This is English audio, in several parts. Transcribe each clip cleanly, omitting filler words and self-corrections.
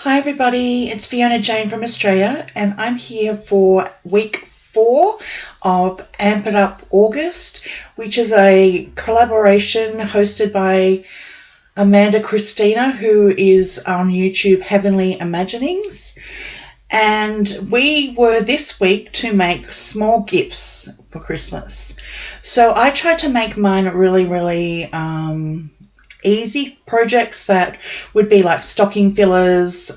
Hi everybody, it's Fiona Jane from Australia and I'm here for week 4 of Amp It Up August, which is a collaboration hosted by Amanda Christina, who is on YouTube Heavenly Imaginings. And we were this week to make small gifts for Christmas. So I tried to make mine really easy projects that would be like stocking fillers,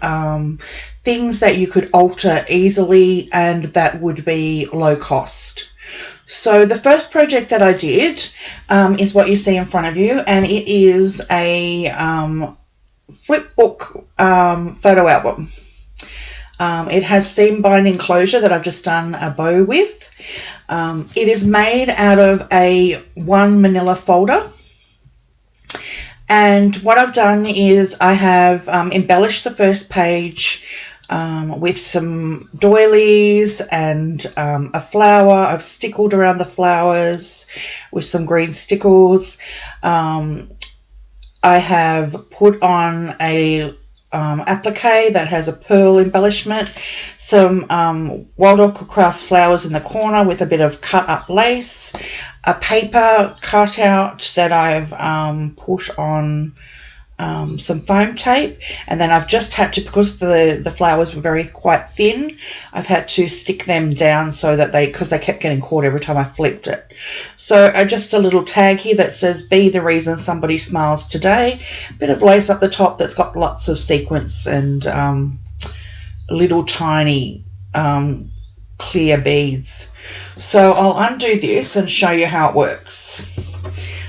things that you could alter easily and that would be low cost. So the first project that I did is what you see in front of you, and it is a flip book photo album. It has seam binding closure that I've just done a bow with. It is made out of a 1 manila folder. And what I've done is I have embellished the first page with some doilies and a flower. I've stickled around the flowers with some green stickles. I have put on a applique that has a pearl embellishment, some wild ochre craft flowers in the corner with a bit of cut up lace, a paper cutout that I've put on some foam tape, and then I've just had to, because the flowers were quite thin, I've had to stick them down so that because they kept getting caught every time I flipped it. So just a little tag here that says, "Be the reason somebody smiles today." A bit of lace up the top that's got lots of sequins and little tiny clear beads. So I'll undo this and show you how it works.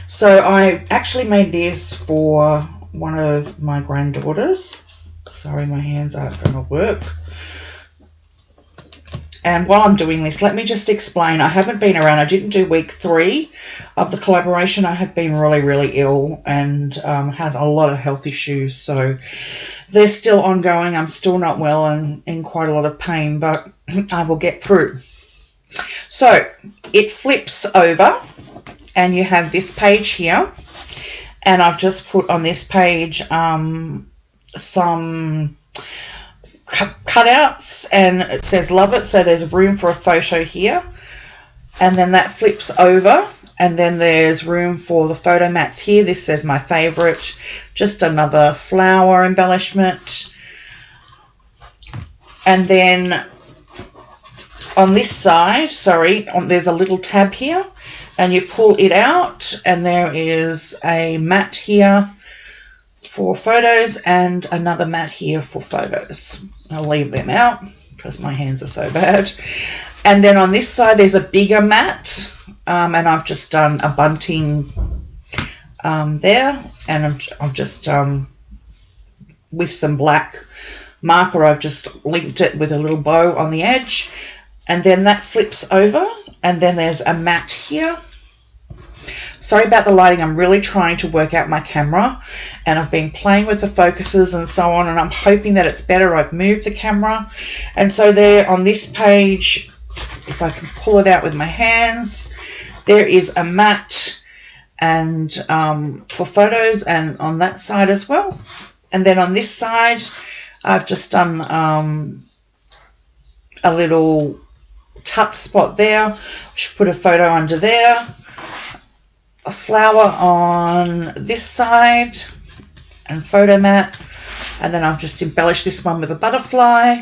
So I actually made this for one of my granddaughters. Sorry, my hands aren't going to work. And while I'm doing this, let me just explain. I haven't been around. I didn't do week 3 of the collaboration. I have been really ill and had a lot of health issues. So they're still ongoing. I'm still not well and in quite a lot of pain, but I will get through. So it flips over and you have this page here, and I've just put on this page some cutouts, and it says "love it," so there's room for a photo here, and then that flips over and then there's room for the photo mats here. This says "my favorite," just another flower embellishment. And then on this side, there's a little tab here, and you pull it out and there is a mat here for photos and another mat here for photos. I'll leave them out because my hands are so bad. And then on this side there's a bigger mat, and I've just done a bunting there, and I've just with some black marker I've just linked it with a little bow on the edge. And then that flips over, and then there's a mat here. Sorry about the lighting. I'm really trying to work out my camera, and I've been playing with the focuses and so on, and I'm hoping that it's better. I've moved the camera, and so there on this page, if I can pull it out with my hands, there is a mat and for photos, and on that side as well. And then on this side I've just done a little tucked spot there. Should put a photo under there, a flower on this side, and photo mat. And then I've just embellished this one with a butterfly.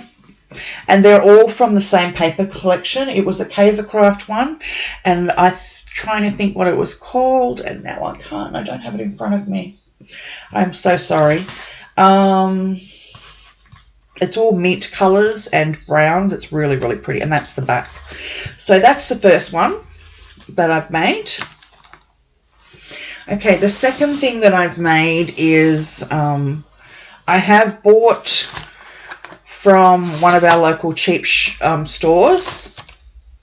And they're all from the same paper collection. It was a Kaiser Craft one, and I'm trying to think what it was called, and now I can't. I don't have it in front of me. I'm so sorry. It's all mint colours and browns. It's really pretty, and that's the back. So that's the first one that I've made. Okay, the second thing that I've made is I have bought from one of our local cheap stores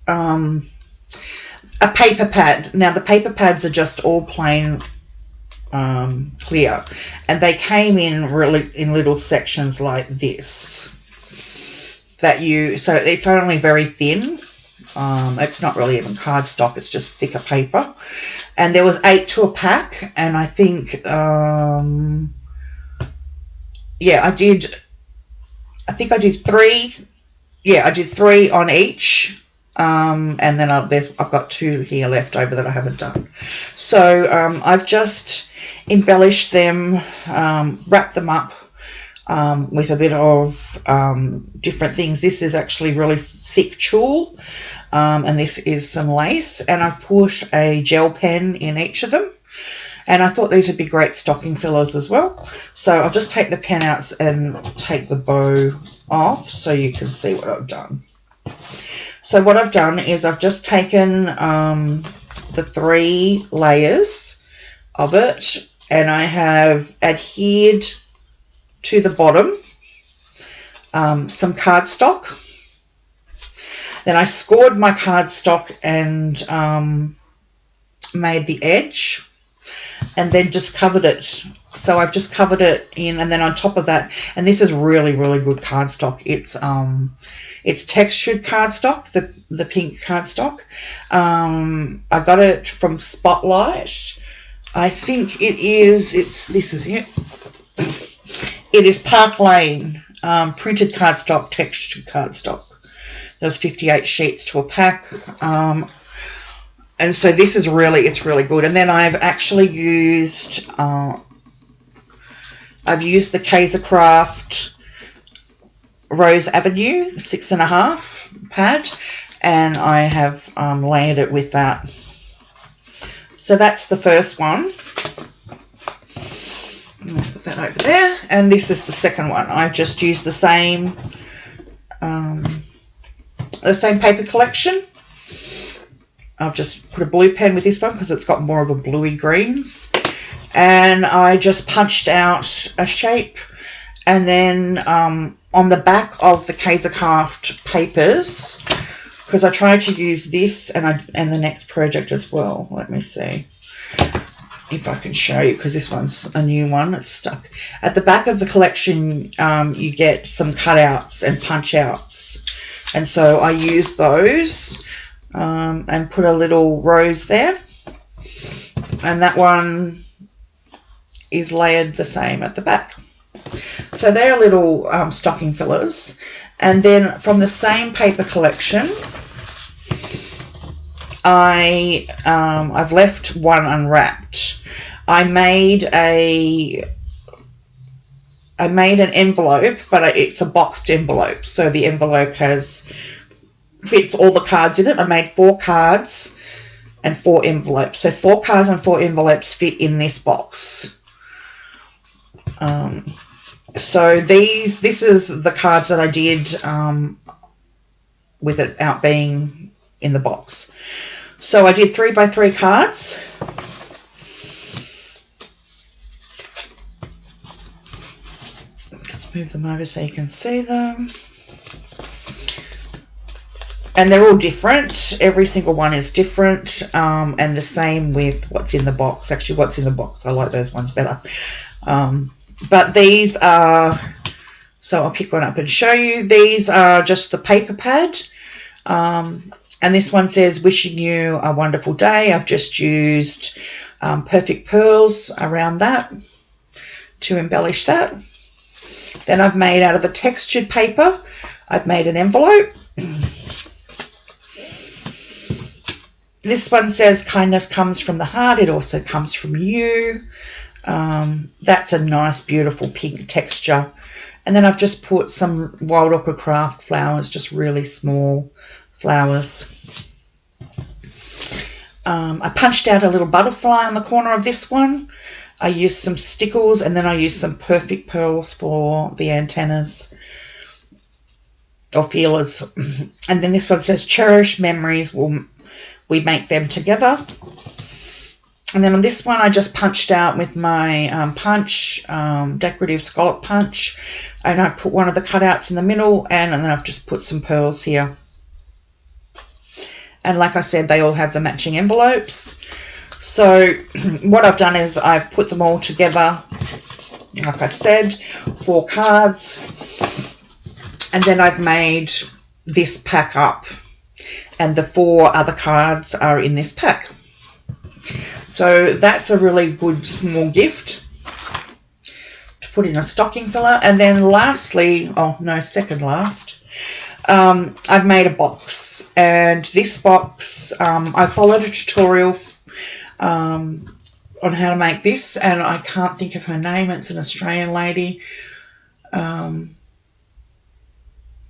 a paper pad. Now the paper pads are just all plain clear, and they came in in little sections like this so it's only very thin. It's not really even cardstock, it's just thicker paper, and there was 8 to a pack, and I think yeah, I did I think I did 3. Yeah, I did 3 on each. And then I've got 2 here left over that I haven't done. So I've just embellished them, wrapped them up with a bit of different things. This is actually really thick tulle, and this is some lace, and I've put a gel pen in each of them, and I thought these would be great stocking fillers as well. So I'll just take the pen out and take the bow off so you can see what I've done. So what I've done is I've just taken the 3 layers of it, and I have adhered to the bottom some cardstock. Then I scored my cardstock and made the edge, and then just covered it. So I've just covered it in, and then on top of that, and this is really, really good cardstock. It's textured cardstock, the pink cardstock. I got it from Spotlight. I think this is it. It is Park Lane printed cardstock, textured cardstock. There's 58 sheets to a pack. And so this is it's really good. And then I've actually used, the Kaiser Craft Rose Avenue 6.5 pad, and I have layered it with that. So that's the first one. I'm going to put that over there, and this is the second one. I just used the same paper collection. I've just put a blue pen with this one because it's got more of a bluey greens, and I just punched out a shape, and then on the back of the Kaiser Craft papers, because I tried to use this and the next project as well. Let me see if I can show you, because this one's a new one. It's stuck at the back of the collection. You get some cutouts and punch outs, and so I used those and put a little rose there, and that one is layered the same at the back. So they're little stocking fillers. And then from the same paper collection, I've left one unwrapped. I made an envelope, but it's a boxed envelope, so the envelope fits all the cards in it. I made 4 cards and 4 envelopes, so 4 cards and 4 envelopes fit in this box. So this is the cards that I did with it out being in the box. So I did 3x3 cards. Let's move them over so you can see them. And they're all different. Every single one is different. And the same with what's in the box. Actually, what's in the box, I like those ones better. But these are, so I'll pick one up and show you. These are just the paper pad. And this one says, wishing you a wonderful day. I've just used perfect pearls around that to embellish that. Then I've made, out of the textured paper, I've made an envelope. This one says, kindness comes from the heart. It also comes from you. That's a nice, beautiful pink texture. And then I've just put some Wild Orchid Craft flowers, just really small flowers. I punched out a little butterfly on the corner of this one. I used some stickles, and then I used some perfect pearls for the antennas or feelers. And then this one says, cherished memories, we make them together. And then on this one, I just punched out with my decorative scallop punch, and I put one of the cutouts in the middle, and then I've just put some pearls here. And like I said, they all have the matching envelopes. So what I've done is I've put them all together, like I said, 4 cards, and then I've made this pack up, and the 4 other cards are in this pack. So that's a really good small gift to put in a stocking filler. And then lastly, oh no, second last, I've made a box. And this box, I followed a tutorial on how to make this, and I can't think of her name. It's an Australian lady.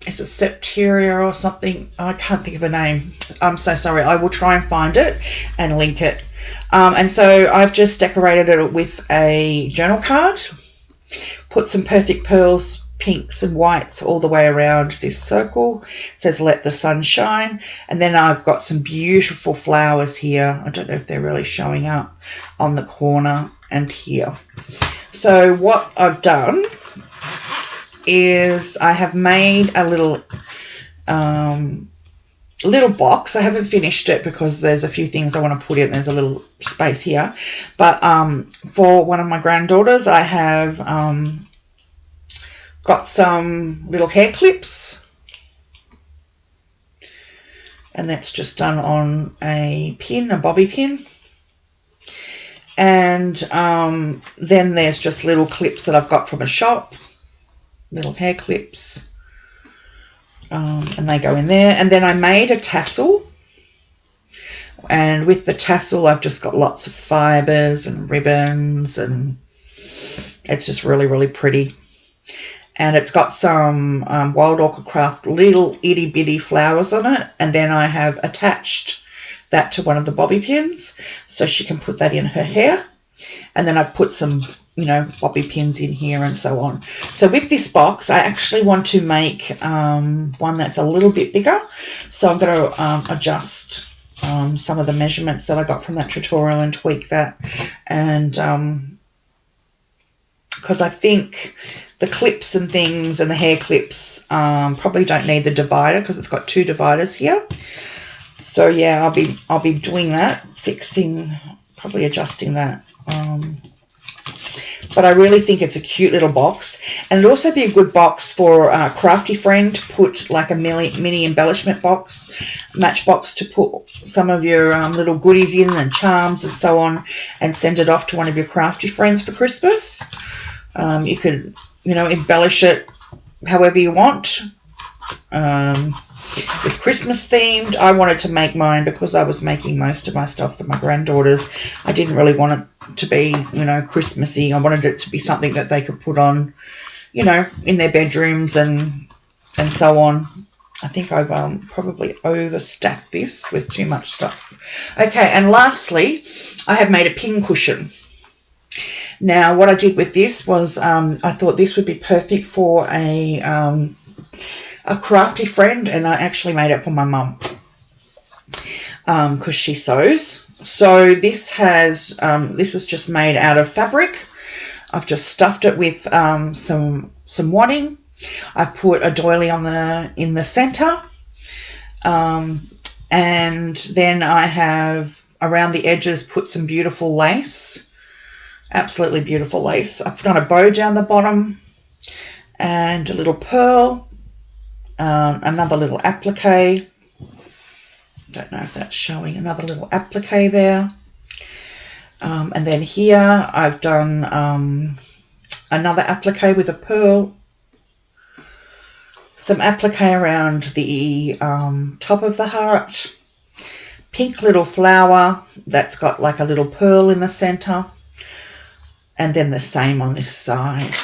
It's a Septeria or something. I can't think of her name. I'm so sorry. I will try and find it and link it. And so I've just decorated it with a journal card, put some perfect pearls, pinks and whites all the way around this circle. It says let the sun shine. And then I've got some beautiful flowers here. I don't know if they're really showing up on the corner and here. So what I've done is I have made a little box. I haven't finished it because there's a few things I want to put in. There's a little space here. But for one of my granddaughters, I have got some little hair clips. And that's just done on a pin, a bobby pin. And then there's just little clips that I've got from a shop. Little hair clips. And they go in there. And then I made a tassel. And with the tassel, I've just got lots of fibres and ribbons. And it's just really, really pretty. And it's got some Wild Orchid Craft little itty bitty flowers on it. And then I have attached that to one of the bobby pins so she can put that in her hair. And then I've put some, you know, bobby pins in here and so on. So with this box, I actually want to make one that's a little bit bigger. So I'm going to adjust some of the measurements that I got from that tutorial and tweak that. And because I think the clips and things and the hair clips probably don't need the divider because it's got two dividers here. So yeah, I'll be doing that, probably adjusting that. But I really think it's a cute little box, and it'd also be a good box for a crafty friend to put like a mini embellishment box, matchbox to put some of your little goodies in and charms and so on, and send it off to one of your crafty friends for Christmas. You could, you know, embellish it however you want. With Christmas themed, I wanted to make mine because I was making most of my stuff for my granddaughters. I didn't really want it to be, you know, Christmassy. I wanted it to be something that they could put on, you know, in their bedrooms and so on. I think I've probably overstacked this with too much stuff. Okay, and lastly, I have made a pin cushion. Now, what I did with this was I thought this would be perfect for a crafty friend, and I actually made it for my mum because she sews. So this is just made out of fabric. I've just stuffed it with some wadding. I've put a doily in the center, and then I have around the edges put some beautiful lace, absolutely beautiful lace. I put on a bow down the bottom and a little pearl. Another little applique. Don't know if that's showing. Another little applique there. And then here I've done another applique with a pearl. Some applique around the top of the heart. Pink little flower that's got like a little pearl in the center. And then the same on this side.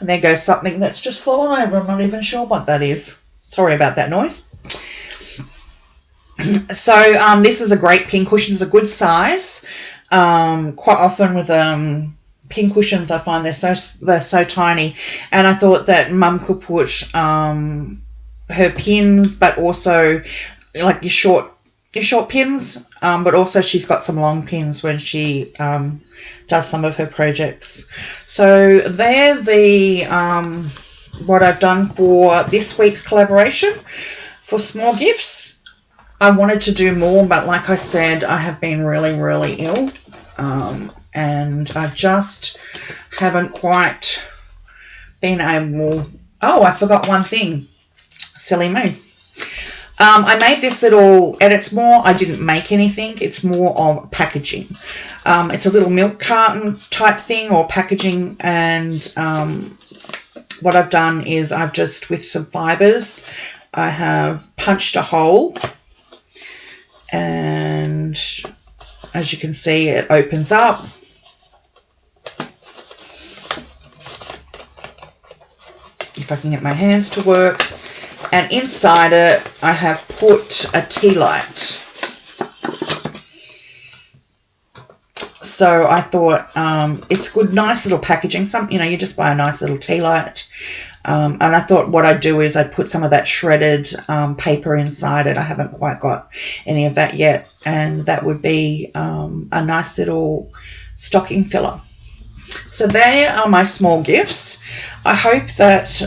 And there goes something that's just fallen over. I'm not even sure what that is. Sorry about that noise. So this is a great pin cushion. It's a good size. Quite often with pin cushions, I find they're so tiny. And I thought that Mum could put her pins, but also like your short pins. But also she's got some long pins when she does some of her projects. So they're what I've done for this week's collaboration for small gifts. I wanted to do more, but like I said, I have been really, really ill, and I just haven't quite been able. Oh, I forgot one thing. Silly me. I made this little, and it's more, I didn't make anything, it's more of packaging. It's a little milk carton type thing or packaging, and what I've done is I've just, with some fibres, I have punched a hole, and as you can see, it opens up. If I can get my hands to work. And inside it, I have put a tea light. So I thought it's good, nice little packaging. You just buy a nice little tea light. And I thought what I'd do is I'd put some of that shredded paper inside it. I haven't quite got any of that yet. And that would be a nice little stocking filler. So there are my small gifts. I hope that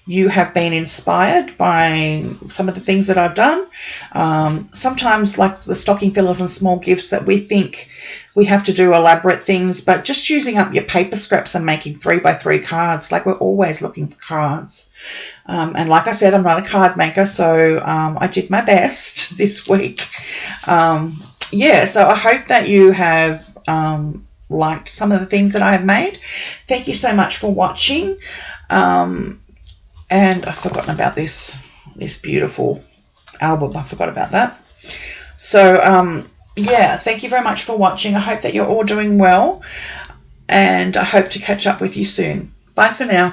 you have been inspired by some of the things that I've done. Sometimes, like the stocking fillers and small gifts, that we think we have to do elaborate things, but just using up your paper scraps and making 3x3 cards, like we're always looking for cards. And like I said, I'm not a card maker, so I did my best this week. Yeah, so I hope that you have liked some of the things that I have made. Thank you so much for watching. And I've forgotten about this beautiful album. I forgot about that. So, yeah, thank you very much for watching. I hope that you're all doing well, and I hope to catch up with you soon. Bye for now.